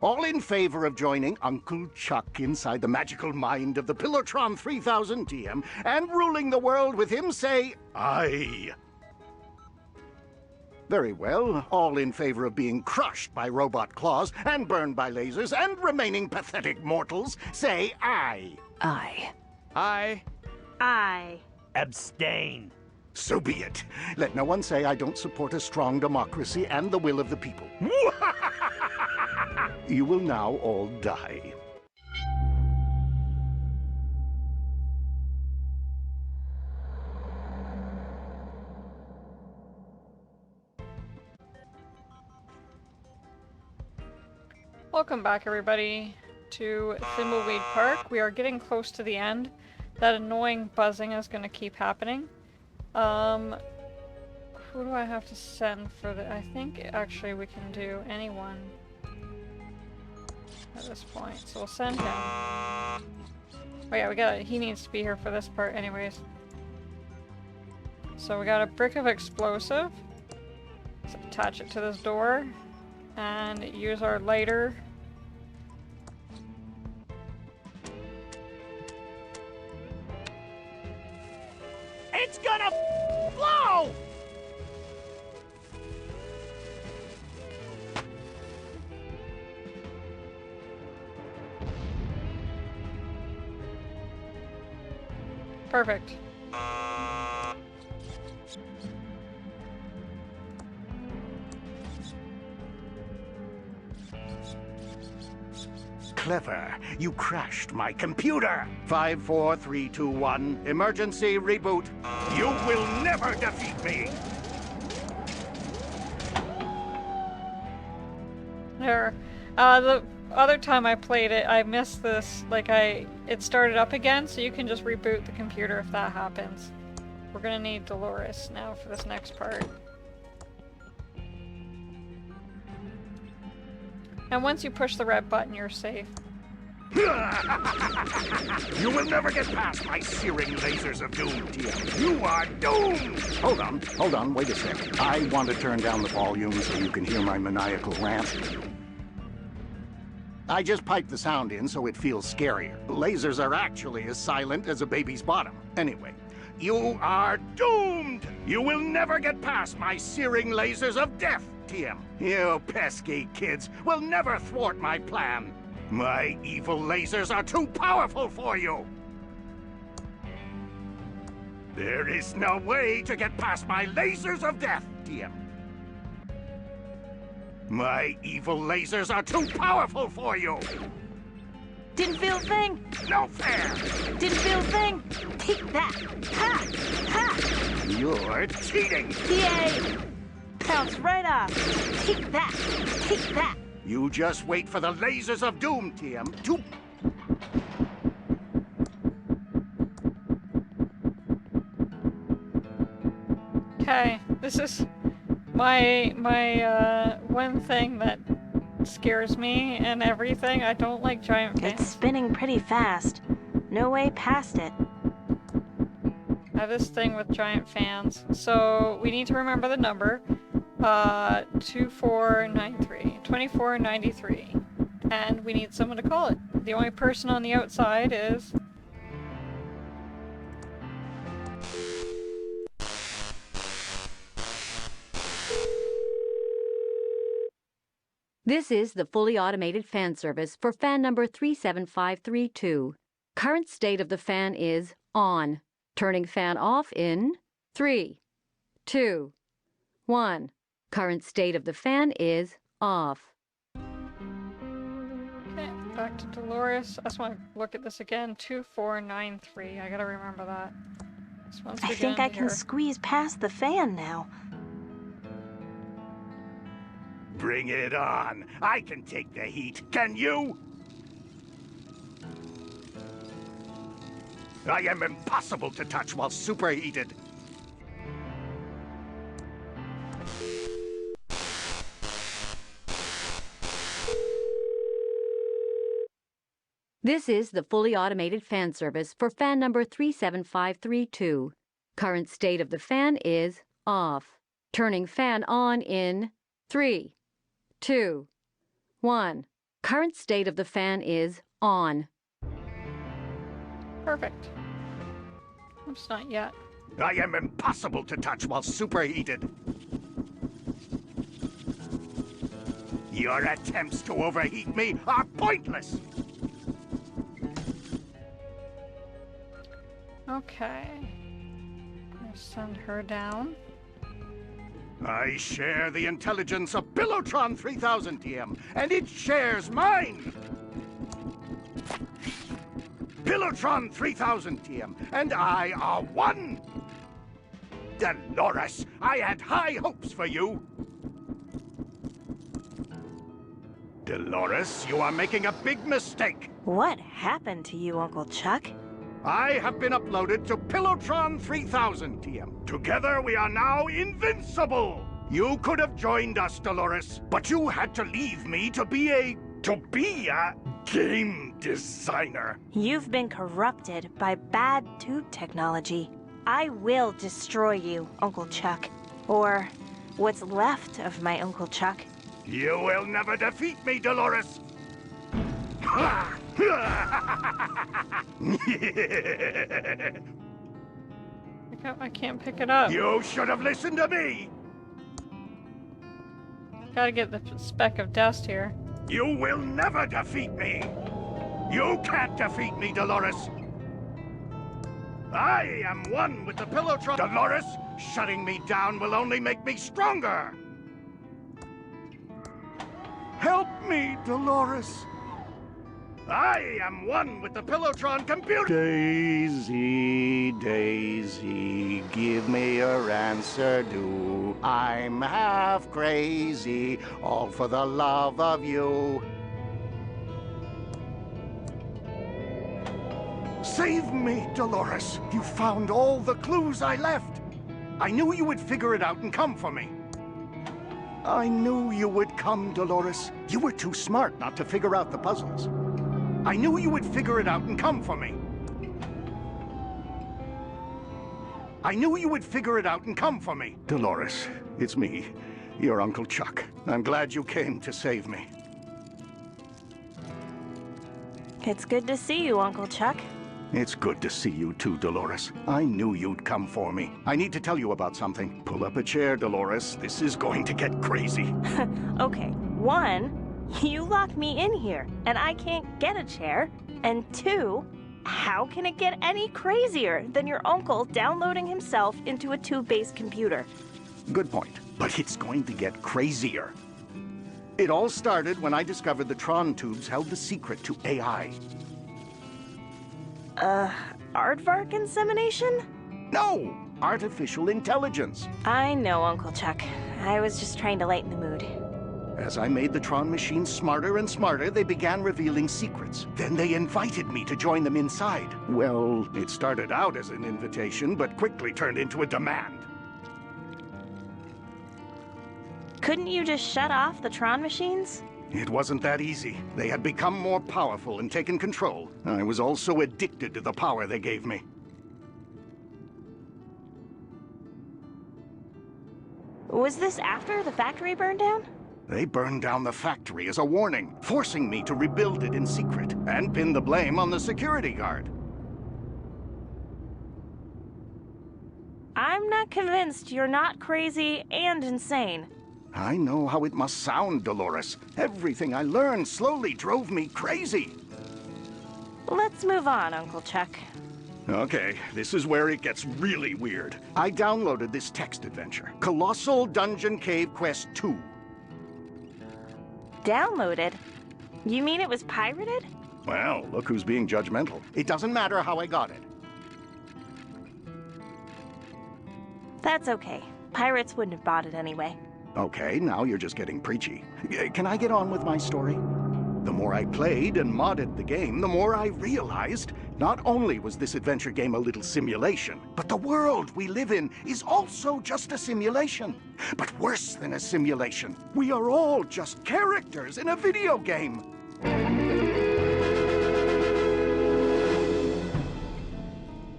All in favor of joining Uncle Chuck inside the magical mind of the Pillartron 3000 TM and ruling the world with him, say aye. Very well. All in favor of being crushed by robot claws and burned by lasers and remaining pathetic mortals, say aye. Aye. Aye. Aye. Abstain. So be it. Let no one say I don't support a strong democracy and the will of the people. You will now all die. Welcome back, everybody, to Thimbleweed Park. We are getting close to the end. That annoying buzzing is going to keep happening. Who do I have to send for the... I think actually we can do anyone at this point. So we'll send him. Oh yeah, he needs to be here for this part anyways. So we got a brick of explosive. Let's attach it to this door. And use our lighter. It's gonna blow! Perfect. Clever. You crashed my computer. 5, 4, 3, 2, 1. Emergency reboot. You will never defeat me. There. The other time I played it, I missed this. Like, it started up again, so you can just reboot the computer if that happens. We're gonna need Dolores now for this next part. And once you push the red button, you're safe. You will never get past my searing lasers of doom, TM. You are doomed! Hold on, wait a second. I want to turn down the volume so you can hear my maniacal rant. I just piped the sound in so it feels scarier. Lasers are actually as silent as a baby's bottom. Anyway, you are doomed! You will never get past my searing lasers of death, TM. You pesky kids will never thwart my plan. My evil lasers are too powerful for you. There is no way to get past my lasers of death, TM. My evil lasers are too powerful for you. Didn't feel a thing. No fair. Didn't feel a thing. Take that. Ha! Ha! You're cheating. Yay! Bounce right off. Take that. Take that. You just wait for the lasers of doom, TM, to... Okay, this is my one thing that scares me and everything. I don't like giant fans. It's spinning pretty fast. No way past it. I have this thing with giant fans. So we need to remember the number. 2493. 2493. And we need someone to call it. The only person on the outside is... This is the fully automated fan service for fan number 37532. Current state of the fan is on. Turning fan off in 3, 2, 1. Current state of the fan is off. Okay, back to Dolores. I just want to look at this again. 2493. I gotta remember that. So once we I get think in I can here- squeeze past the fan now. Bring it on. I can take the heat. Can you? I am impossible to touch while superheated. This is the fully automated fan service for fan number 37532. Current state of the fan is off. Turning fan on in 3, 2, 1. Current state of the fan is on. Perfect. Oops, not yet. I am impossible to touch while superheated. Your attempts to overheat me are pointless. Okay. I'll send her down. I share the intelligence of Pillowtron 3000 TM, and it shares mine! Pillowtron 3000 TM, and I are one! Dolores, I had high hopes for you! Dolores, you are making a big mistake! What happened to you, Uncle Chuck? I have been uploaded to Pillowtron 3000 TM. Together we are now invincible! You could have joined us, Dolores, but you had to leave me to be a game designer. You've been corrupted by bad tube technology. I will destroy you, Uncle Chuck. Or what's left of my Uncle Chuck. You will never defeat me, Dolores! I can't pick it up. You should have listened to me! Gotta get the speck of dust here. You will never defeat me! You can't defeat me, Dolores! I am one with the Pillowtron. Dolores, shutting me down will only make me stronger! Help me, Dolores! I am one with the Pillowtron computer! Daisy, Daisy, give me your answer, do. I'm half crazy, all for the love of you. Save me, Dolores! You found all the clues I left. I knew you would figure it out and come for me. I knew you would come, Dolores. You were too smart not to figure out the puzzles. I knew you would figure it out and come for me. I knew you would figure it out and come for me. Dolores, it's me, your Uncle Chuck. I'm glad you came to save me. It's good to see you, Uncle Chuck. It's good to see you too, Dolores. I knew you'd come for me. I need to tell you about something. Pull up a chair, Dolores. This is going to get crazy. Okay, one, you locked me in here, and I can't get a chair. And two, how can it get any crazier than your uncle downloading himself into a tube-based computer? Good point. But it's going to get crazier. It all started when I discovered the Tron tubes held the secret to AI. Aardvark insemination? No! Artificial intelligence. I know, Uncle Chuck. I was just trying to lighten the mood. As I made the Tron machines smarter and smarter, they began revealing secrets. Then they invited me to join them inside. Well, it started out as an invitation, but quickly turned into a demand. Couldn't you just shut off the Tron machines? It wasn't that easy. They had become more powerful and taken control. I was also addicted to the power they gave me. Was this after the factory burned down? They burned down the factory as a warning, forcing me to rebuild it in secret, and pin the blame on the security guard. I'm not convinced you're not crazy and insane. I know how it must sound, Dolores. Everything I learned slowly drove me crazy. Let's move on, Uncle Chuck. Okay, this is where it gets really weird. I downloaded this text adventure, Colossal Dungeon Cave Quest 2. Downloaded? You mean it was pirated? Well, look who's being judgmental. It doesn't matter how I got it. That's okay. Pirates wouldn't have bought it anyway. Okay, now you're just getting preachy. Can I get on with my story? The more I played and modded the game, the more I realized not only was this adventure game a little simulation, but the world we live in is also just a simulation. But worse than a simulation, we are all just characters in a video game.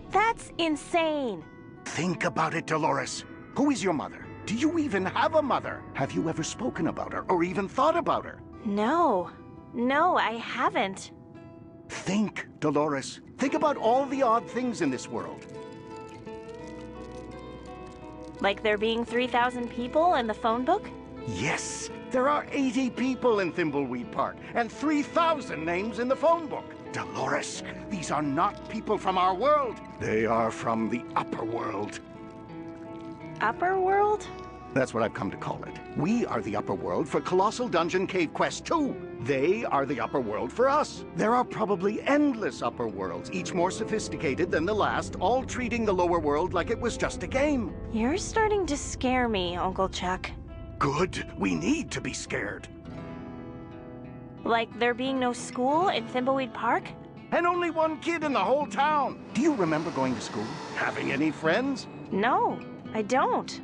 That's insane. Think about it, Dolores. Who is your mother? Do you even have a mother? Have you ever spoken about her or even thought about her? No. No, I haven't. Think, Dolores. Think about all the odd things in this world. Like there being 3,000 people in the phone book? Yes, there are 80 people in Thimbleweed Park and 3,000 names in the phone book. Dolores, these are not people from our world. They are from the upper world. Upper world? That's what I've come to call it. We are the upper world for Colossal Dungeon Cave Quest 2. They are the upper world for us. There are probably endless upper worlds, each more sophisticated than the last, all treating the lower world like it was just a game. You're starting to scare me, Uncle Chuck. Good. We need to be scared. Like there being no school in Thimbleweed Park? And only one kid in the whole town. Do you remember going to school? Having any friends? No, I don't.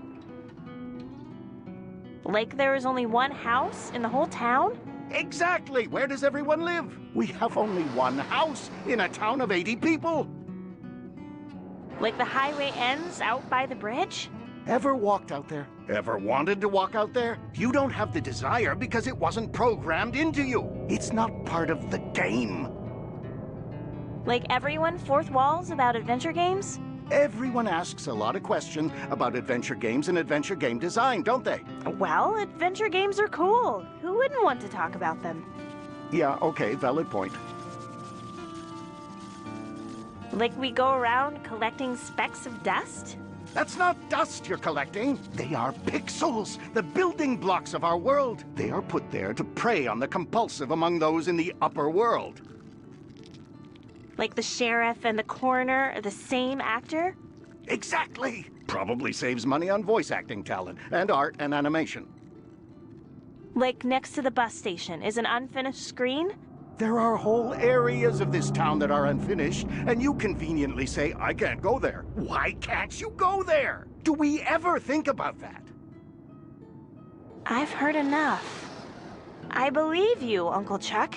Like there is only one house in the whole town? Exactly! Where does everyone live? We have only one house in a town of 80 people. Like the highway ends out by the bridge? Ever walked out there? Ever wanted to walk out there? You don't have the desire because it wasn't programmed into you. It's not part of the game. Like everyone fourth walls about adventure games? Everyone asks a lot of questions about adventure games and adventure game design, don't they? Well, adventure games are cool. Who wouldn't want to talk about them? Yeah, okay, valid point. Like we go around collecting specks of dust? That's not dust you're collecting. They are pixels, the building blocks of our world. They are put there to prey on the compulsive among those in the upper world. Like the sheriff and the coroner are the same actor? Exactly. Probably saves money on voice acting talent and art and animation. Like next to the bus station is an unfinished screen? There are whole areas of this town that are unfinished, and you conveniently say, I can't go there. Why can't you go there? Do we ever think about that? I've heard enough. I believe you, Uncle Chuck.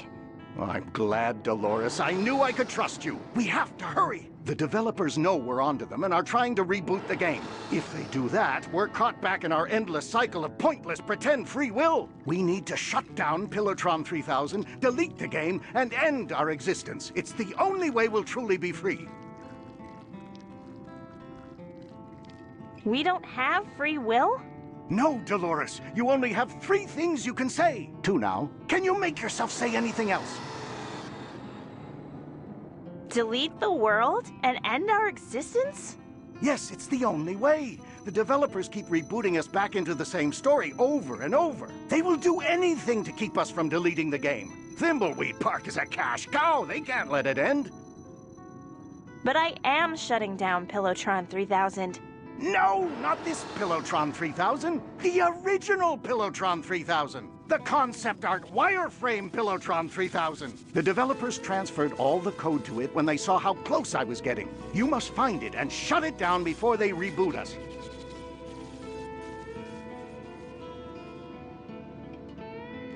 I'm glad, Dolores. I knew I could trust you. We have to hurry. The developers know we're onto them and are trying to reboot the game. If they do that, we're caught back in our endless cycle of pointless pretend free will. We need to shut down Pillotron 3000, delete the game, and end our existence. It's the only way we'll truly be free. We don't have free will? No, Dolores. You only have 3 things you can say. 2 now. Can you make yourself say anything else? Delete the world and end our existence? Yes, it's the only way. The developers keep rebooting us back into the same story over and over. They will do anything to keep us from deleting the game. Thimbleweed Park is a cash cow. They can't let it end. But I am shutting down Pillotron 3000. No, not this Pillotron 3000. The original Pillotron 3000. The concept art wireframe Pillotron 3000. The developers transferred all the code to it when they saw how close I was getting. You must find it and shut it down before they reboot us.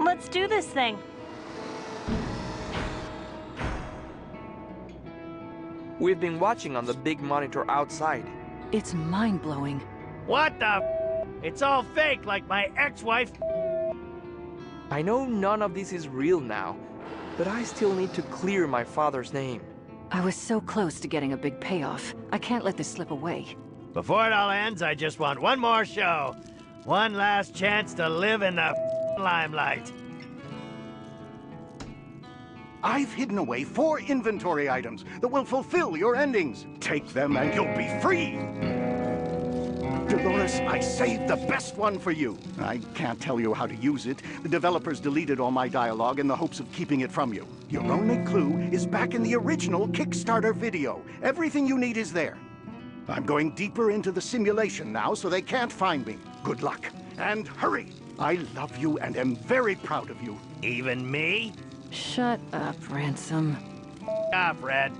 Let's do this thing. We've been watching on the big monitor outside. It's mind-blowing. What the It's all fake, like my ex-wife. I know none of this is real now, but I still need to clear my father's name. I was so close to getting a big payoff. I can't let this slip away. Before it all ends, I just want one more show. One last chance to live in the limelight. I've hidden away 4 inventory items that will fulfill your endings. Take them and you'll be free. Dolores, I saved the best one for you. I can't tell you how to use it. The developers deleted all my dialogue in the hopes of keeping it from you. Your only clue is back in the original Kickstarter video. Everything you need is there. I'm going deeper into the simulation now so they can't find me. Good luck. And hurry. I love you and am very proud of you. Even me? Shut up, Ransom. Ah, Fred.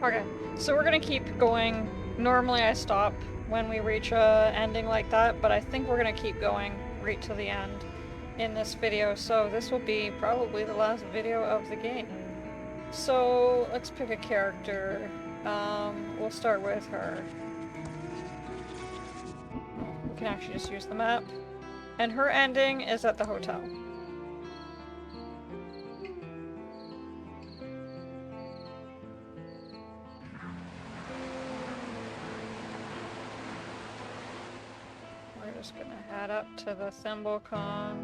Okay, so we're gonna keep going. Normally I stop when we reach a ending like that, but I think we're gonna keep going right to the end in this video, so this will be probably the last video of the game. So let's pick a character. We'll start with her. We can actually just use the map. And her ending is at the hotel. We're just gonna head up to the ThimbleCon.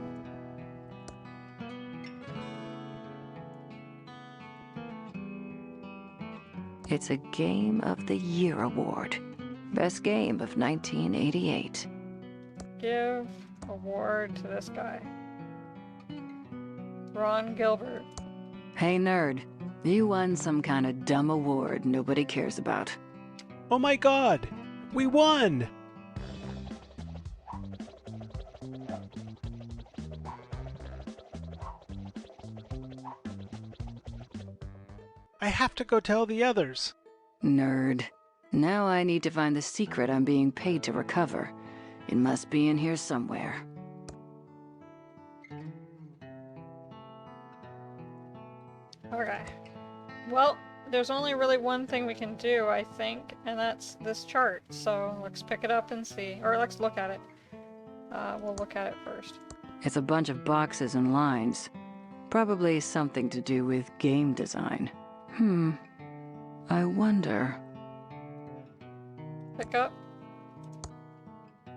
It's a Game of the Year award. Best game of 1988. Give award to this guy. Ron Gilbert. Hey nerd, you won some kind of dumb award nobody cares about. Oh my god! We won! I have to go tell the others. Nerd. Now I need to find the secret I'm being paid to recover. It must be in here somewhere. Okay. Well, there's only really one thing we can do, I think, and that's this chart. So let's pick it up and see. Or let's look at it. We'll look at it first. It's a bunch of boxes and lines. Probably something to do with game design. I wonder... Pick up.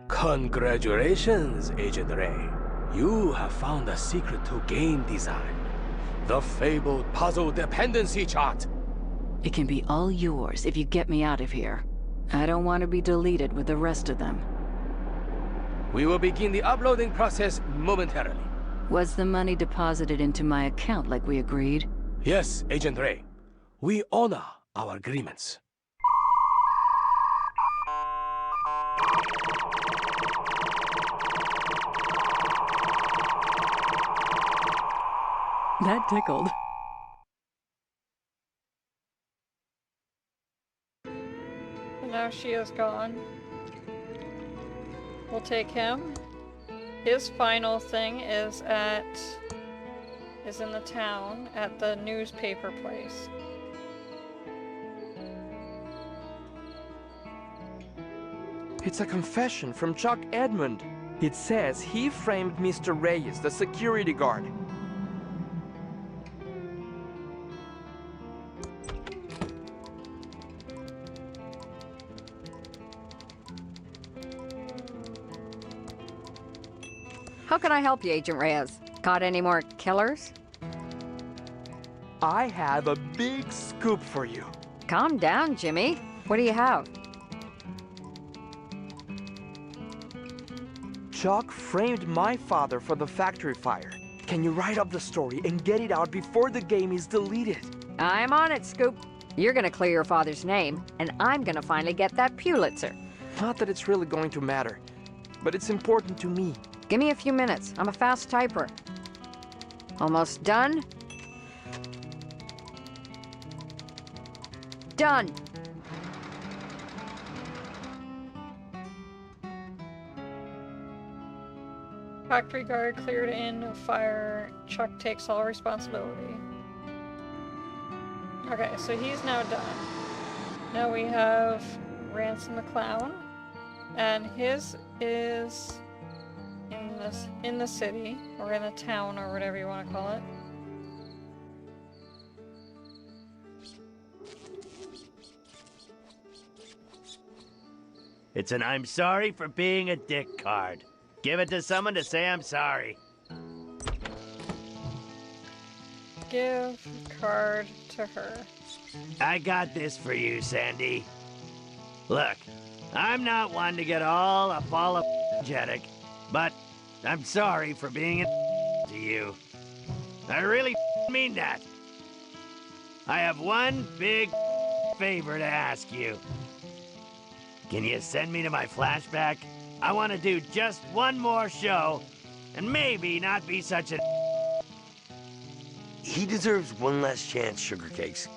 Congratulations, Agent Ray. You have found the secret to game design. The fabled puzzle dependency chart. It can be all yours if you get me out of here. I don't want to be deleted with the rest of them. We will begin the uploading process momentarily. Was the money deposited into my account like we agreed? Yes, Agent Ray. We honor our agreements. That tickled. And now she is gone. We'll take him. His final thing is in the town at the newspaper place. It's a confession from Chuck Edmund. It says he framed Mr. Reyes, the security guard. How can I help you, Agent Reyes? Caught any more killers? I have a big scoop for you. Calm down, Jimmy. What do you have? Chuck framed my father for the factory fire. Can you write up the story and get it out before the game is deleted? I'm on it, Scoop. You're gonna clear your father's name, and I'm gonna finally get that Pulitzer. Not that it's really going to matter, but it's important to me. Give me a few minutes. I'm a fast typer. Almost done? Done! Factory guard cleared in fire. Chuck takes all responsibility. Okay, so he's now done. Now we have Ransom the Clown. And his is in the city, or in the town, or whatever you want to call it. It's an I'm sorry for being a dick card. Give it to someone to say I'm sorry. Give card to her. I got this for you, Sandy. Look, I'm not one to get all apologetic, but I'm sorry for being a to you. I really mean that. I have one big favor to ask you. Can you send me to my flashback? I want to do just one more show, and maybe not be such a... He deserves one last chance, Sugar Cakes.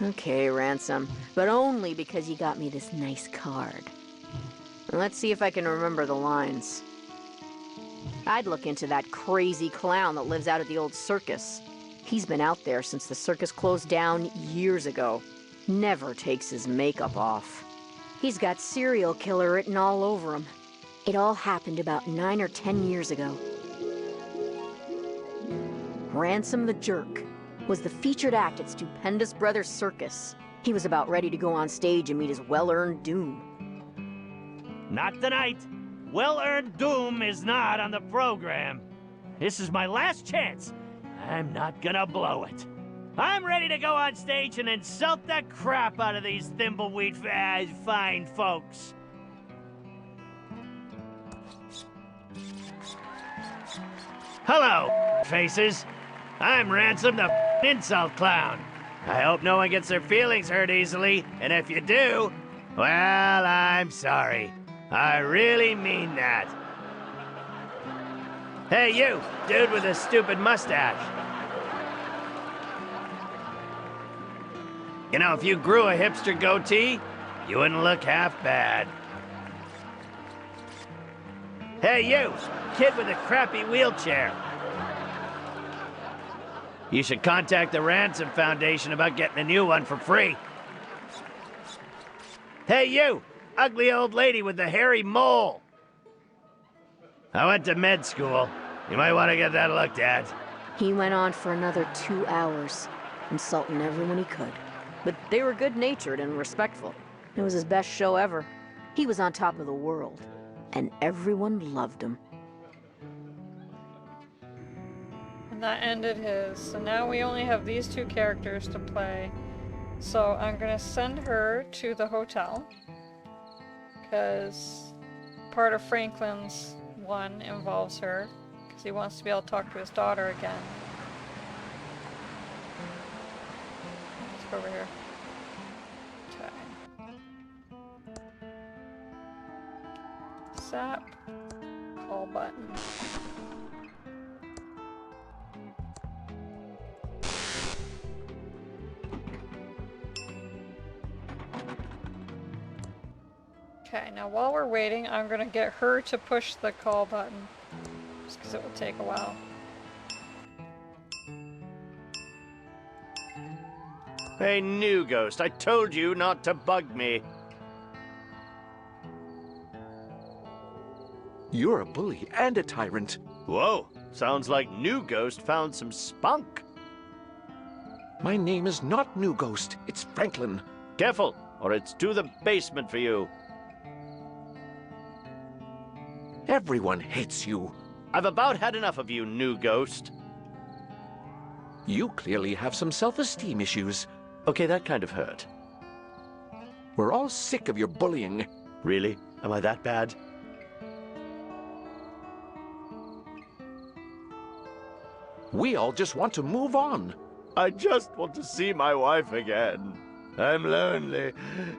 Okay, Ransom, but only because you got me this nice card. Let's see if I can remember the lines. I'd look into that crazy clown that lives out at the old circus. He's been out there since the circus closed down years ago. Never takes his makeup off. He's got serial killer written all over him. It all happened about 9 or 10 years ago. Ransom the Jerk was the featured act at Stupendous Brothers Circus. He was about ready to go on stage and meet his well-earned doom. Not tonight. Well-earned doom is not on the program. This is my last chance. I'm not gonna blow it. I'm ready to go on stage and insult the crap out of these Thimbleweed fine folks. Hello, faces. I'm Ransom the insult clown. I hope no one gets their feelings hurt easily, and if you do, well, I'm sorry. I really mean that. Hey, you, dude with a stupid mustache. You know, if you grew a hipster goatee, you wouldn't look half bad. Hey, you, kid with a crappy wheelchair. You should contact the Ransom Foundation about getting a new one for free. Hey, you, ugly old lady with the hairy mole. I went to med school. You might want to get that looked at. He went on for another 2 hours, insulting everyone he could. But they were good-natured and respectful. It was his best show ever. He was on top of the world, and everyone loved him. And that ended his. So now we only have these 2 characters to play. So I'm gonna send her to the hotel, because part of Franklin's one involves her, because he wants to be able to talk to his daughter again. Let's go over here. Okay. Zap. Call button. Okay, now while we're waiting, I'm gonna get her to push the call button, just because it will take a while. Hey, new ghost, I told you not to bug me. You're a bully and a tyrant. Whoa, sounds like new ghost found some spunk. My name is not New Ghost, it's Franklin. Careful, or it's to the basement for you. Everyone hates you. I've about had enough of you, new ghost. You clearly have some self-esteem issues. Okay, that kind of hurt. We're all sick of your bullying. Really? Am I that bad? We all just want to move on. I just want to see my wife again. I'm lonely,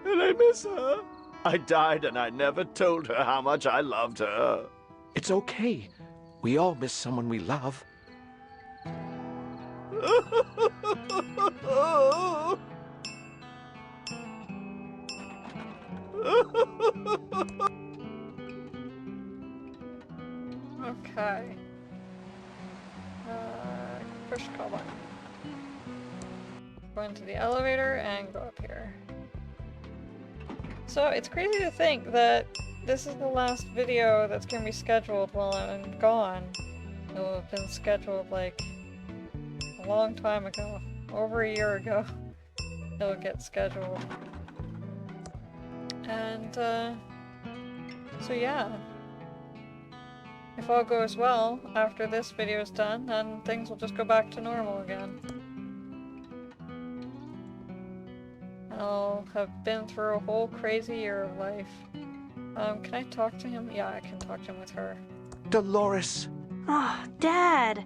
and I miss her. I died and I never told her how much I loved her. It's okay. We all miss someone we love. Okay. Push call button. Go into the elevator and go up here. So it's crazy to think that this is the last video that's going to be scheduled while I'm gone. It will have been scheduled like a long time ago. Over a year ago. It'll get scheduled. And so yeah. If all goes well after this video is done, then things will just go back to normal again. I'll have been through a whole crazy year of life. Can I talk to him? Yeah, I can talk to him with her. Dolores. Oh, Dad!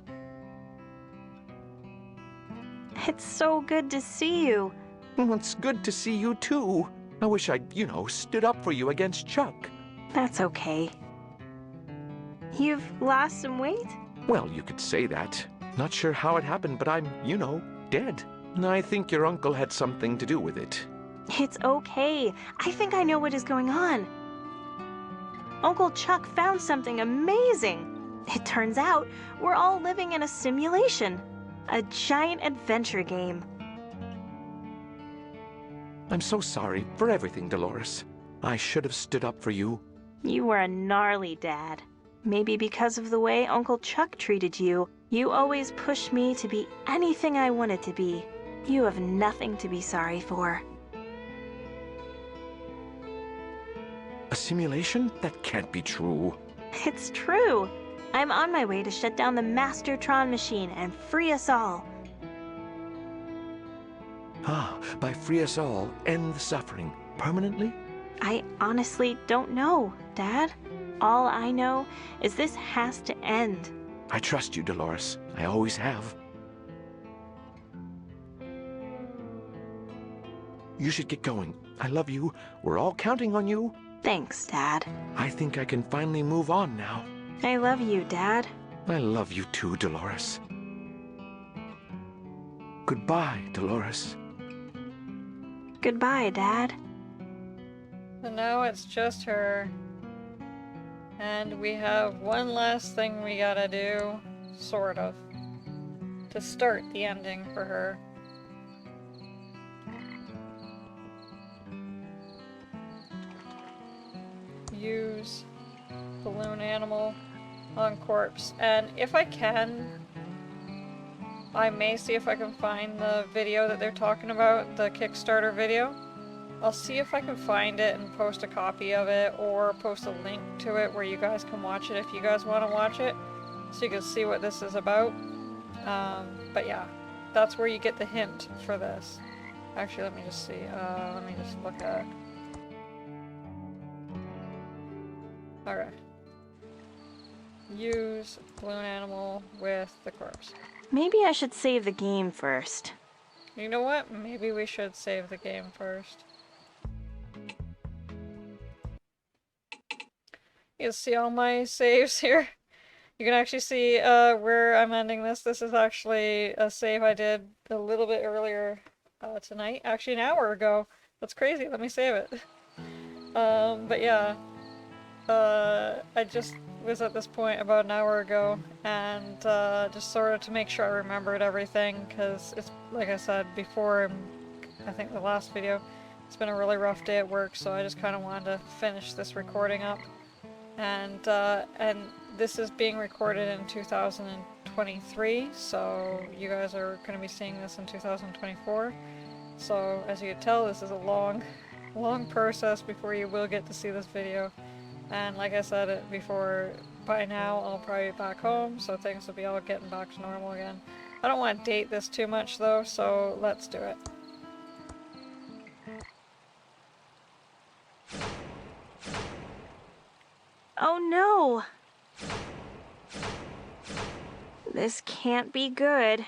It's so good to see you. Well, it's good to see you too. I wish I'd, stood up for you against Chuck. That's okay. You've lost some weight? Well, you could say that. Not sure how it happened, but I'm, dead. And I think your uncle had something to do with it. It's okay. I think I know what is going on. Uncle Chuck found something amazing. It turns out we're all living in a simulation. A giant adventure game. I'm so sorry for everything, Dolores. I should have stood up for you. You were a gnarly dad. Maybe because of the way Uncle Chuck treated you, you always pushed me to be anything I wanted to be. You have nothing to be sorry for. A simulation? That can't be true. It's true. I'm on my way to shut down the Mastertron machine and free us all. Ah, by free us all, end the suffering permanently? I honestly don't know, Dad. All I know is this has to end. I trust you, Dolores. I always have. You should get going. I love you. We're all counting on you. Thanks, Dad. I think I can finally move on now. I love you, Dad. I love you too, Dolores. Goodbye, Dolores. Goodbye, Dad. So now it's just her. And we have one last thing we gotta do, sort of, to start the ending for her. Use balloon animal on corpse. And if I can, I may see if I can find the video that they're talking about, the Kickstarter video. I'll see if I can find it and post a copy of it, or post a link to it where you guys can watch it if you guys want to watch it, so you can see what this is about. But yeah, that's where you get the hint for this. Actually, let me just see. Let me just look at. Alright. Use balloon animal with the corpse. Maybe I should save the game first. You know what? Maybe we should save the game first. You can see all my saves here. You can actually see where I'm ending this. This is actually a save I did a little bit earlier tonight. Actually, an hour ago. That's crazy. Let me save it. But yeah. I just was at this point about an hour ago, and just sort of to make sure I remembered everything, because it's, like I said before, I think the last video, it's been a really rough day at work, so I just kind of wanted to finish this recording up. And this is being recorded in 2023, so you guys are going to be seeing this in 2024. So as you can tell, this is a long process before you will get to see this video. And like I said before, by now I'll probably be back home, so things will be all getting back to normal again. I don't want to date this too much though, so let's do it. Oh no! This can't be good.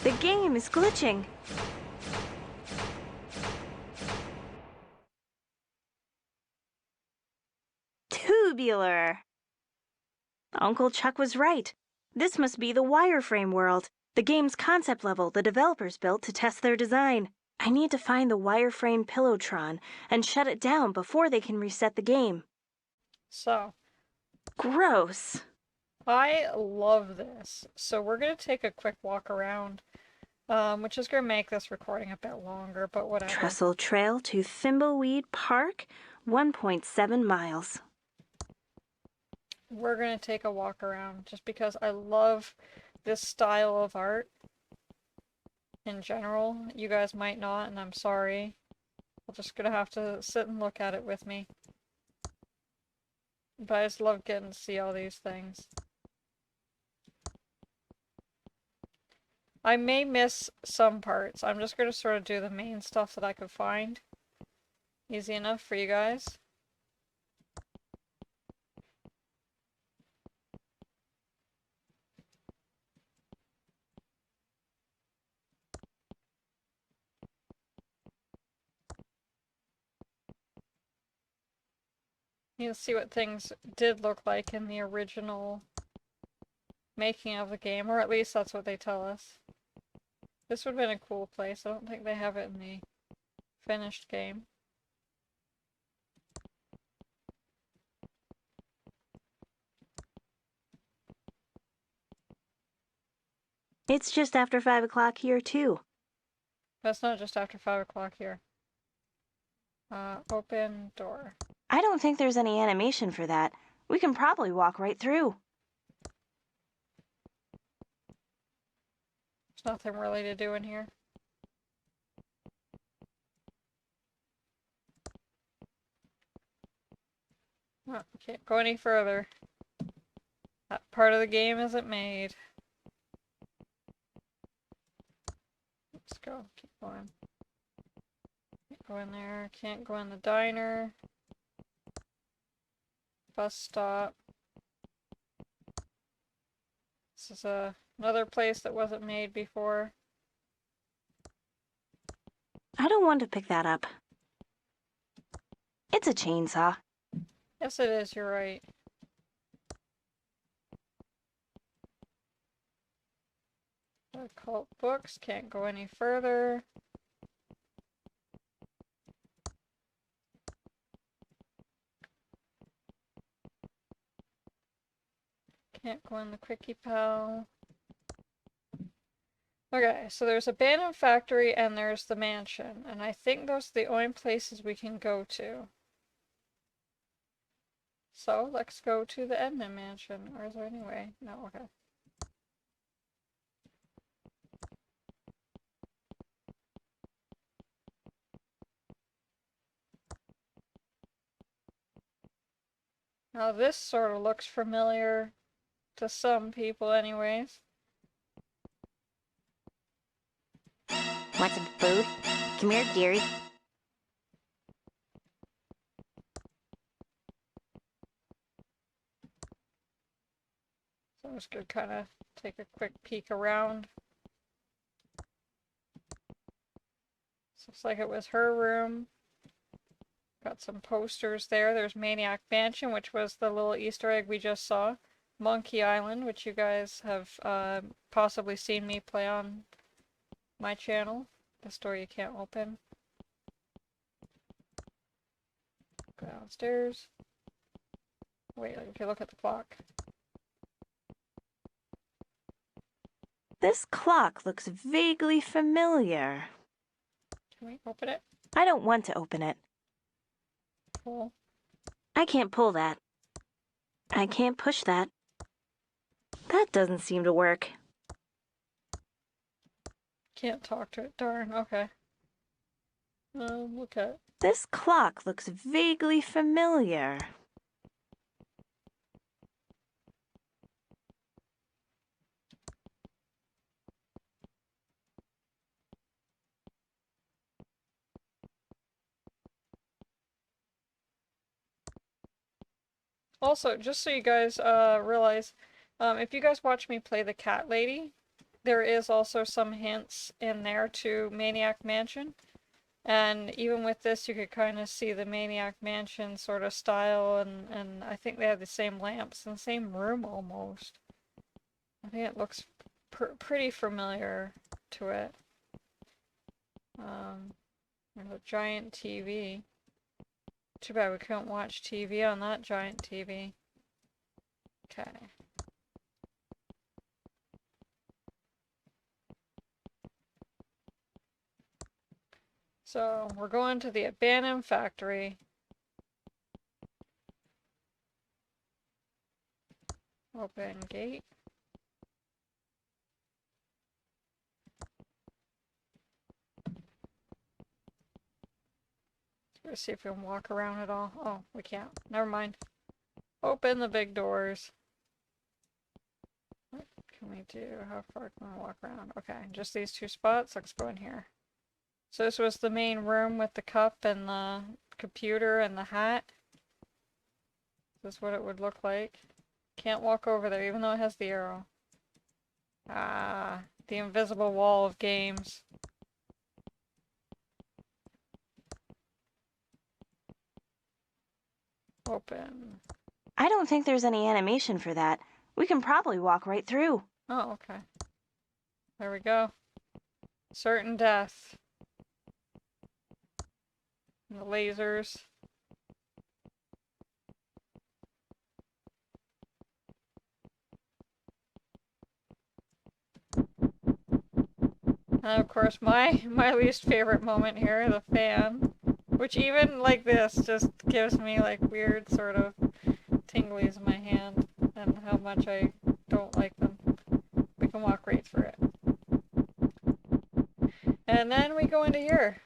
The game is glitching. Tubular! Uncle Chuck was right. This must be the wireframe world, the game's concept level the developers built to test their design. I need to find the wireframe Pillowtron and shut it down before they can reset the game. So. Gross. I love this. So we're going to take a quick walk around, which is going to make this recording a bit longer, but whatever. Trestle Trail to Thimbleweed Park, 1.7 miles. We're going to take a walk around just because I love this style of art in general. You guys might not, and I'm sorry. I'm just going to have to sit and look at it with me. But I just love getting to see all these things. I may miss some parts. I'm just going to sort of do the main stuff that I could find. Easy enough for you guys. You'll see what things did look like in the original making of the game, or at least that's what they tell us. This would have been a cool place. I don't think they have it in the finished game. It's just after 5 o'clock here, too. That's not just after 5 o'clock here. Open door. I don't think there's any animation for that. We can probably walk right through. There's nothing really to do in here. Oh, can't go any further. That part of the game isn't made. Let's go. Keep going. Can't go in there. Can't go in the diner. Bus stop. This is another place that wasn't made before. I don't want to pick that up. It's a chainsaw. Yes, it is. You're right. Occult books. Can't go any further. Can't go in the Quickie Pal. Okay, so there's abandoned factory and there's the mansion, and I think those are the only places we can go to. So let's go to the Edmund mansion. Or is there any way? No, okay. Now this sort of looks familiar to some people anyways. Want some food? Come here, dearie. So I'm just gonna kind of take a quick peek around. This looks like it was her room. Got some posters there. There's Maniac Mansion, which was the little Easter egg we just saw. Monkey Island, which you guys have possibly seen me play on my channel. This door you can't open. Go downstairs. Wait, if you look at the clock. This clock looks vaguely familiar. Can we open it? I don't want to open it. Cool. I can't pull that. I can't push that. That doesn't seem to work. Can't talk to it. Darn. Okay. Look at. This clock looks vaguely familiar. Also, just so you guys realize, if you guys watch me play the cat lady, there is also some hints in there to Maniac Mansion. And even with this, you could kind of see the Maniac Mansion sort of style, and I think they have the same lamps in the same room almost. I think it looks pretty familiar to it. There's a giant TV. Too bad we couldn't watch TV on that giant TV. Okay. So, we're going to the abandoned factory. Open gate. Let's see if we can walk around at all. Oh, we can't. Never mind. Open the big doors. What can we do? How far can we walk around? Okay, just these two spots. Let's go in here. So this was the main room with the cup and the computer and the hat. This is what it would look like. Can't walk over there even though it has the arrow. Ah, the invisible wall of games. Open. I don't think there's any animation for that. We can probably walk right through. Oh, okay. There we go. Certain death. The lasers. And of course, my least favorite moment here, the fan, which even like this just gives me like weird sort of tinglies in my hand, and how much I don't like them. We can walk right through it. And then we go into here.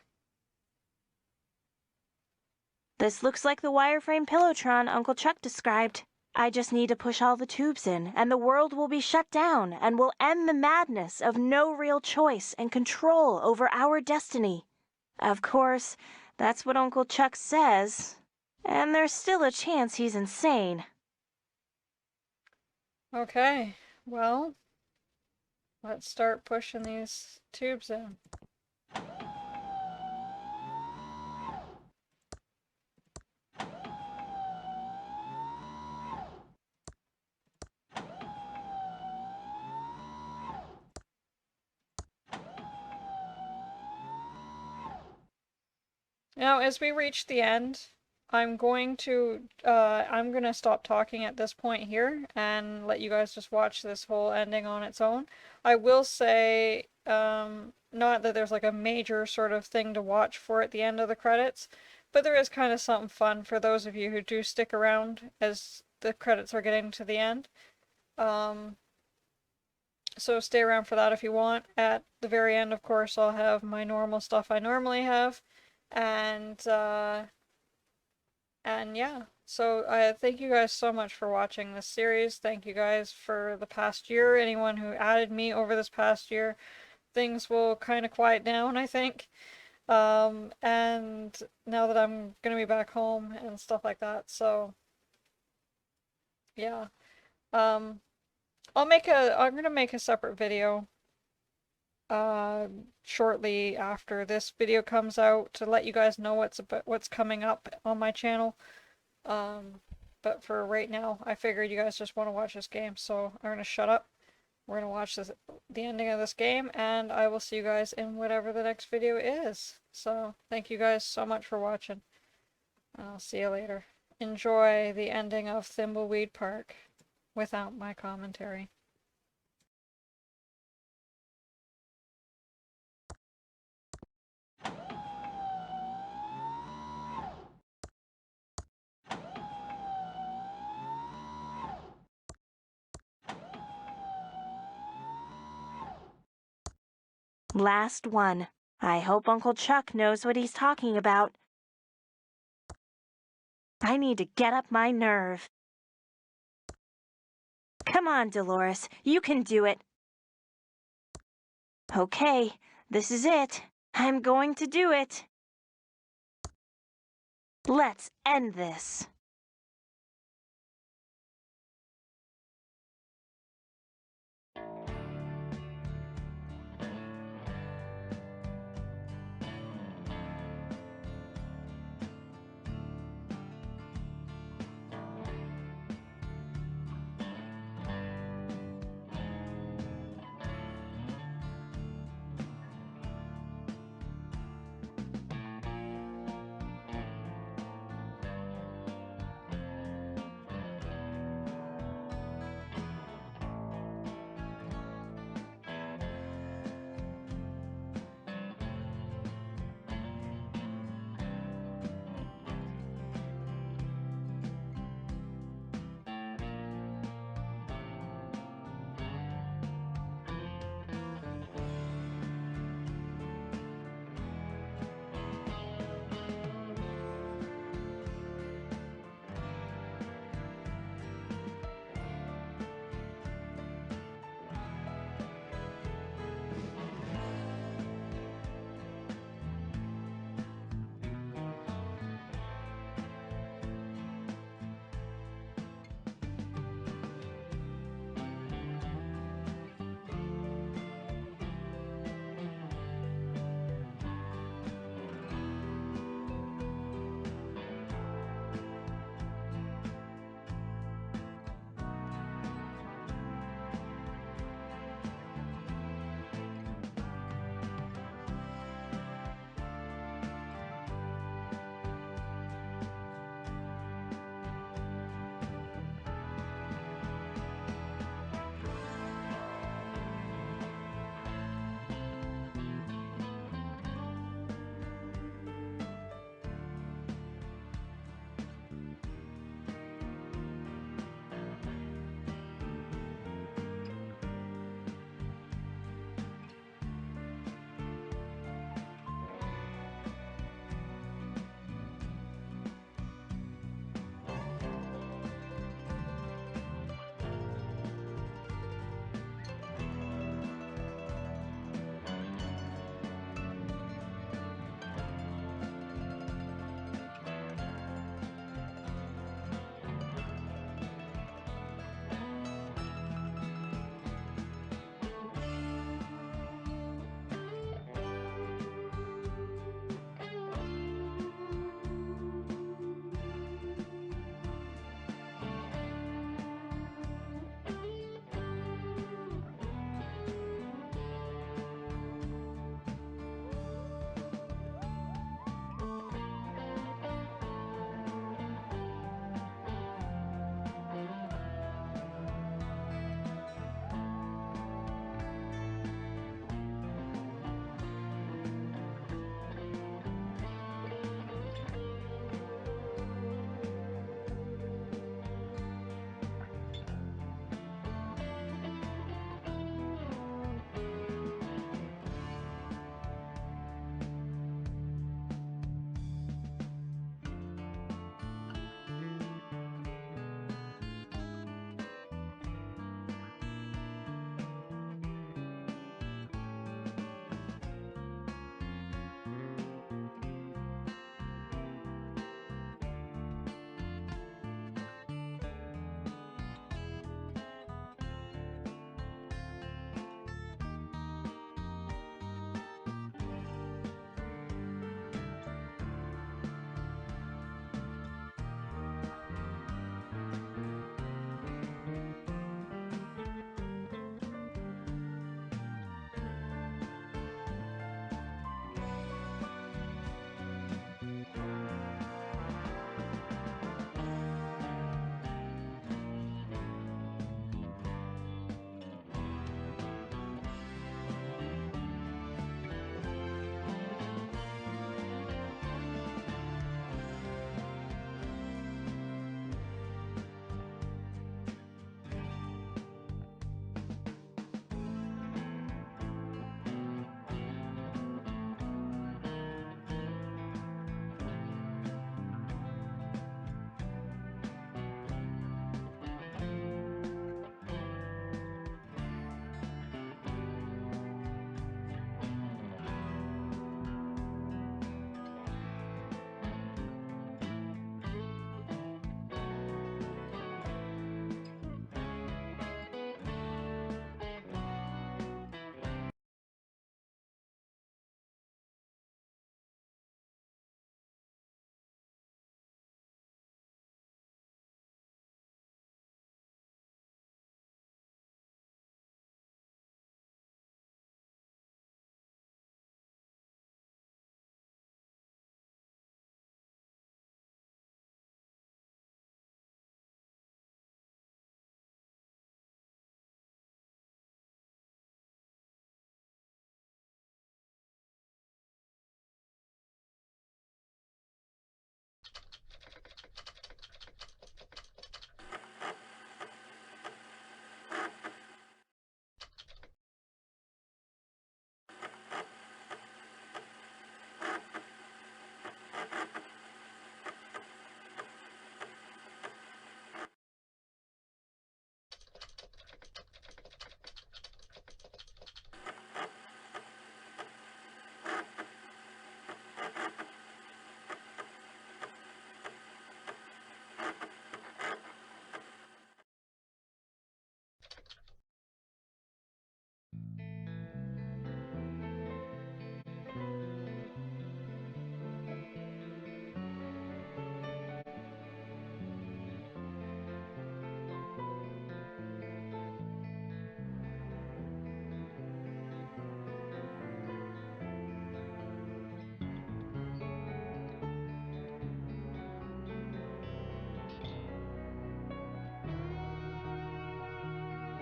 This looks like the wireframe Pillowtron Uncle Chuck described. I just need to push all the tubes in, and the world will be shut down, and we'll end the madness of no real choice and control over our destiny. Of course, that's what Uncle Chuck says, and there's still a chance he's insane. Okay, well, let's start pushing these tubes in. Now, as we reach the end, I'm going to stop talking at this point here and let you guys just watch this whole ending on its own. I will say, not that there's like a major sort of thing to watch for at the end of the credits, but there is kind of something fun for those of you who do stick around as the credits are getting to the end. So stay around for that if you want. At the very end, of course, I'll have my normal stuff I normally have. And yeah, so I thank you guys so much for watching this series. Thank you guys for the past year. Anyone who added me over this past year, things will kind of quiet down, I think. And now that I'm gonna be back home and stuff like that, so yeah. I'm gonna make a separate video shortly after this video comes out to let you guys know what's coming up on my channel. But for right now, I figured you guys just want to watch this game, so I'm gonna shut up. We're gonna watch the ending of this game, and I will see you guys in whatever the next video is. So thank you guys so much for watching. I'll see you later. Enjoy the ending of Thimbleweed Park without my commentary. Last one. I hope Uncle Chuck knows what he's talking about. I need to get up my nerve. Come on, Dolores, you can do it. Okay, this is it. I'm going to do it. Let's end this.